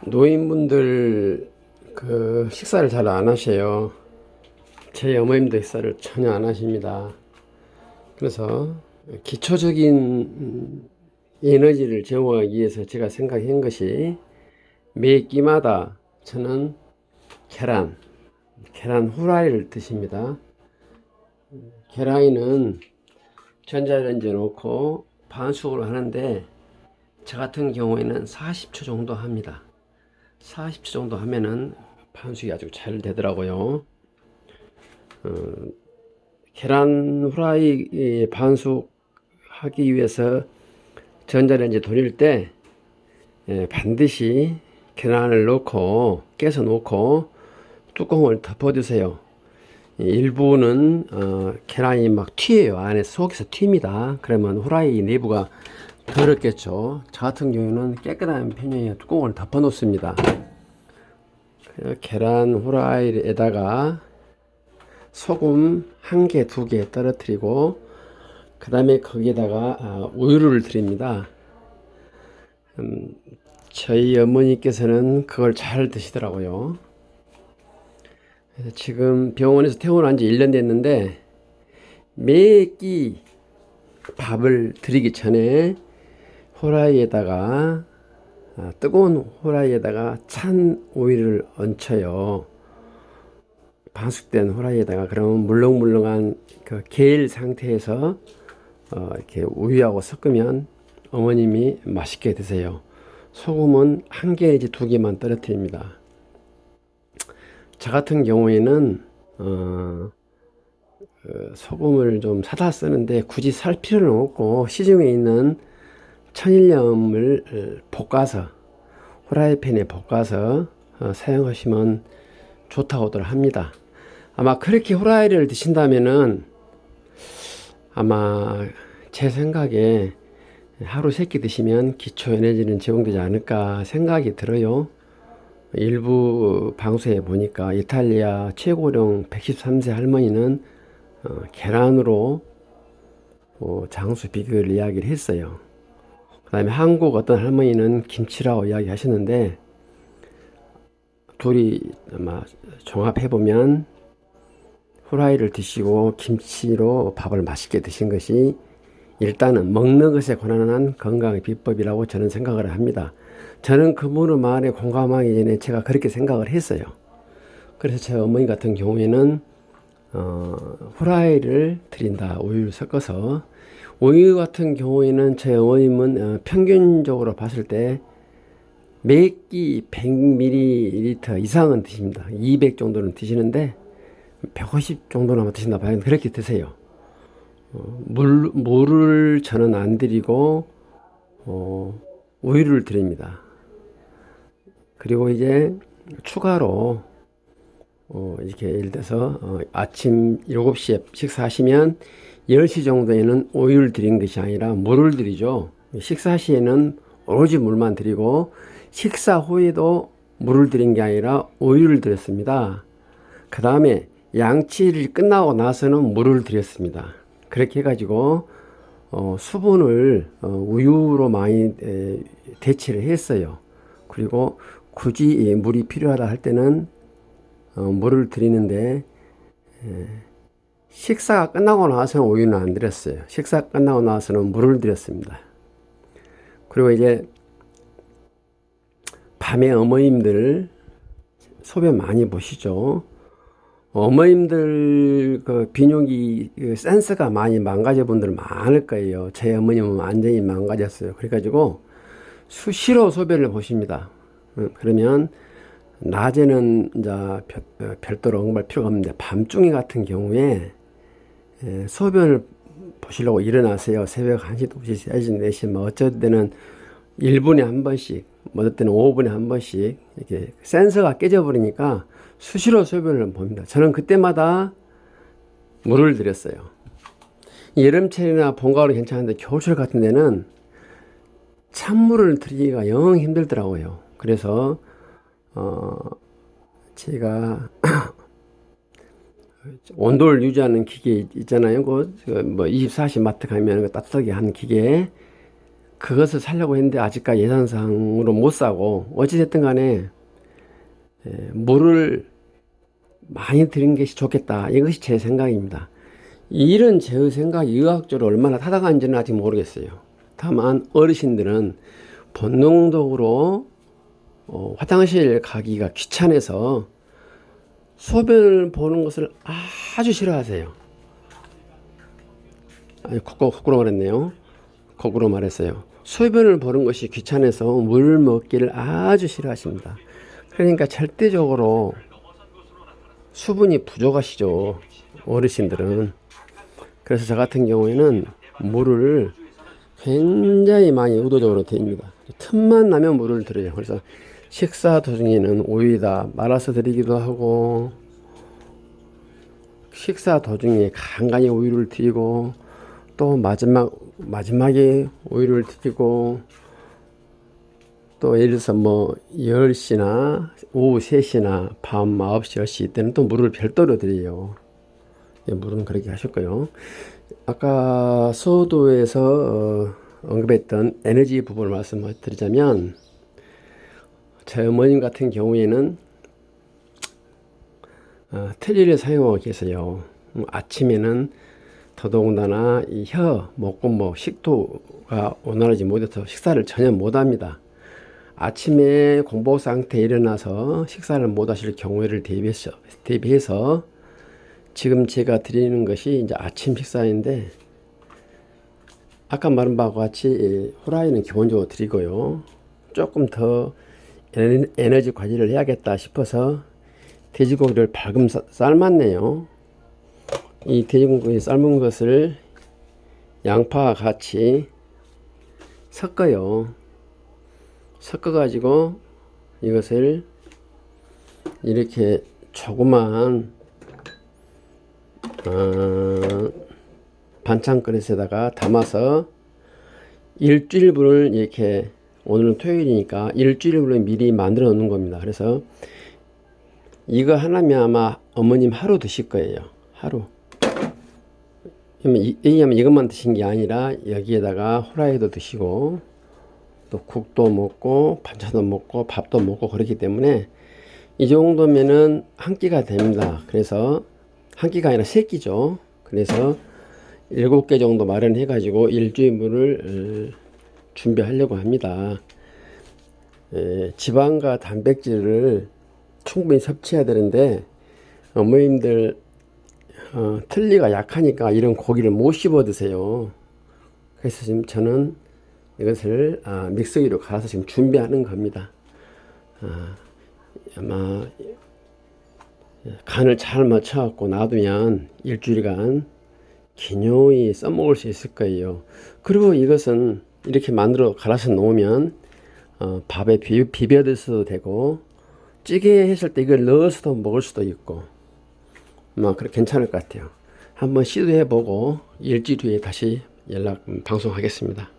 노인분들 식사를 잘 안 하셔요. 제 어머님도 식사를 전혀 안 하십니다. 그래서 기초적인 에너지를 제공하기 위해서 제가 생각한 것이 매 끼마다 저는 계란 후라이를 드십니다. 계란이는 전자레인지에 넣고 반숙으로 하는데 저 같은 경우에는 40초 정도 합니다. 40초 정도 하면은 반숙이 아주 잘 되더라고요. 계란 후라이 반숙하기 위해서 전자레인지 돌릴 때 반드시 계란을 넣고 깨서 놓고 뚜껑을 덮어주세요. 일부는 계란이 막 튀어요. 안에서 속에서 튑니다. 그러면 후라이 내부가 더럽겠죠. 저 같은 경우는 깨끗한 편이에요. 뚜껑을 덮어 놓습니다. 계란 후라이에다가 소금 1개, 2개 떨어뜨리고 그 다음에 거기에다가 우유를 드립니다. 저희 어머니께서는 그걸 잘 드시더라고요. 그래서 지금 병원에서 퇴원한 지 1년 됐는데 매끼 밥을 드리기 전에 후라이에다가 뜨거운 후라이에다가 찬 오이를 얹혀요. 반숙된 후라이에다가 그러면 물렁물렁한 그 게일 상태에서 이렇게 우유하고 섞으면 어머님이 맛있게 드세요. 소금은 1개 내지 2개만 떨어뜨립니다. 저 같은 경우에는 소금을 좀 사다 쓰는데 굳이 살 필요는 없고 시중에 있는 천일염을 볶아서 후라이팬에 볶아서 사용하시면 좋다고들 합니다. 아마 그렇게 후라이를 드신다면은 아마 제 생각에 하루 3끼 드시면 기초 에너지는 제공되지 않을까 생각이 들어요. 일부 방송에 보니까 이탈리아 최고령 113세 할머니는 계란으로 장수 비결을 이야기를 했어요. 그 다음에 한국 어떤 할머니는 김치라고 이야기 하셨는데 둘이 아마 종합해보면 후라이를 드시고 김치로 밥을 맛있게 드신 것이 일단은 먹는 것에 관한 건강의 비법이라고 저는 생각을 합니다. 저는 그분의 말에 공감하기 전에 제가 그렇게 생각을 했어요. 그래서 제 어머니 같은 경우에는 후라이를 드린다. 우유를 섞어서. 우유 같은 경우에는 제 어머님은 평균적으로 봤을 때 매끼 100ml 이상은 드십니다. 200 정도는 드시는데 150 정도는 아마 드신다 봐요. 그렇게 드세요. 물을 저는 안 드리고 우유를 드립니다. 그리고 이제 추가로 이렇게 예를 들어서 아침 7시에 식사하시면 10시 정도에는 우유를 드린 것이 아니라 물을 드리죠. 식사 시에는 오로지 물만 드리고 식사 후에도 물을 드린 게 아니라 우유를 드렸습니다. 그 다음에 양치를 끝나고 나서는 물을 드렸습니다. 그렇게 해가지고 수분을 우유로 많이 대체를 했어요. 그리고 굳이 물이 필요하다 할 때는 물을 드리는데 식사가 끝나고 나서는 우유는 안 드렸어요. 식사 끝나고 나서는 물을 드렸습니다. 그리고 이제 밤에 어머님들 소변 많이 보시죠. 어머님들 그 비뇨기 센스가 많이 망가져 분들 많을 거예요. 제 어머님은 완전히 망가졌어요. 그래가지고 수시로 소변을 보십니다. 그러면 낮에는 이제 별도로 응발 필요가 없는데 밤중에 같은 경우에 소변을 보시려고 일어나세요. 새벽 1시, 2시, 3시, 4시 뭐 어쩔 때는 1분에 한 번씩, 뭐 어떨 때는 5분에 한 번씩 이렇게 센서가 깨져버리니까 수시로 소변을 봅니다. 저는 그때마다 물을 드렸어요. 여름철이나 봄가을은 괜찮은데 겨울철 같은 데는 찬물을 드리기가 영 힘들더라고요. 그래서 제가 온도를 유지하는 기계 있잖아요. 뭐 24시 마트 가면 따뜻하게 하는 기계 그것을 사려고 했는데 아직까지 예산상으로 못 사고, 어찌됐든 간에 물을 많이 들인 것이 좋겠다. 이것이 제 생각입니다. 이런 제 생각이 의학적으로 얼마나 타당한지는 아직 모르겠어요. 다만 어르신들은 본능적으로 화장실 가기가 귀찮아서 소변을 보는 것을 아주 싫어하세요. 아니, 거꾸로 말했네요. 거꾸로 말했어요. 소변을 보는 것이 귀찮아서 물 먹기를 아주 싫어하십니다. 그러니까 절대적으로 수분이 부족하시죠, 어르신들은. 그래서 저 같은 경우에는 물을 굉장히 많이 의도적으로 드립니다. 틈만 나면 물을 드려요. 그래서 식사 도중에는 오이다 말아서 드리기도 하고, 식사 도중에 간간히 우유를 드리고, 또 마지막에 우유를 드리고, 또 예를 들어서 뭐 10시나 오후 3시나 밤 9시 10시 이때는 또 물을 별도로 드려요. 예, 물은 그렇게 하실 거예요. 아까 서두에서 언급했던 에너지 부분을 말씀드리자면, 제 어머님 같은 경우에는 트리를 사용하고 계세요. 아침에는 더더군다나 이 혀, 목구멍, 식도가 원활하지 못해서 식사를 전혀 못합니다. 아침에 공복 상태에 일어나서 식사를 못하실 경우를 대비해서 지금 제가 드리는 것이 이제 아침 식사인데, 아까 말한 바와 같이 후라이는 기본적으로 드리고요. 조금 더 에너지 관리를 해야겠다 싶어서 돼지고기를 발금 삶았네요. 이 돼지고기 삶은 것을 양파와 같이 섞어요. 섞어 가지고 이것을 이렇게 조그만 반찬 그릇에다가 담아서 일주일분을 이렇게, 오늘은 토요일이니까 일주일분을 미리 만들어 놓는 겁니다. 그래서 이거 하나면 아마 어머님 하루 드실 거예요. 하루. 왜냐면 이것만 드신 게 아니라 여기에다가 후라이도 드시고 또 국도 먹고 반찬도 먹고 밥도 먹고 그렇기 때문에 이 정도면은 한 끼가 됩니다. 그래서 한 끼가 아니라 세 끼죠. 그래서 7개 정도 마련해 가지고 일주일분을 준비하려고 합니다. 지방과 단백질을 충분히 섭취해야 되는데 어머님들 틀니가 약하니까 이런 고기를 못 씹어 드세요. 그래서 지금 저는 이것을 믹서기로 갈아서 지금 준비하는 겁니다. 아마 간을 잘 맞춰 갖고 놔두면 일주일간 기묘히 써먹을 수 있을 거예요. 그리고 이것은 이렇게 만들어 갈아서 놓으면 밥에 비벼 드셔도 되고, 찌개 했을 때 이걸 넣어서도 먹을 수도 있고, 그렇게 괜찮을 것 같아요. 한번 시도해 보고 일주일 후에 다시 방송하겠습니다.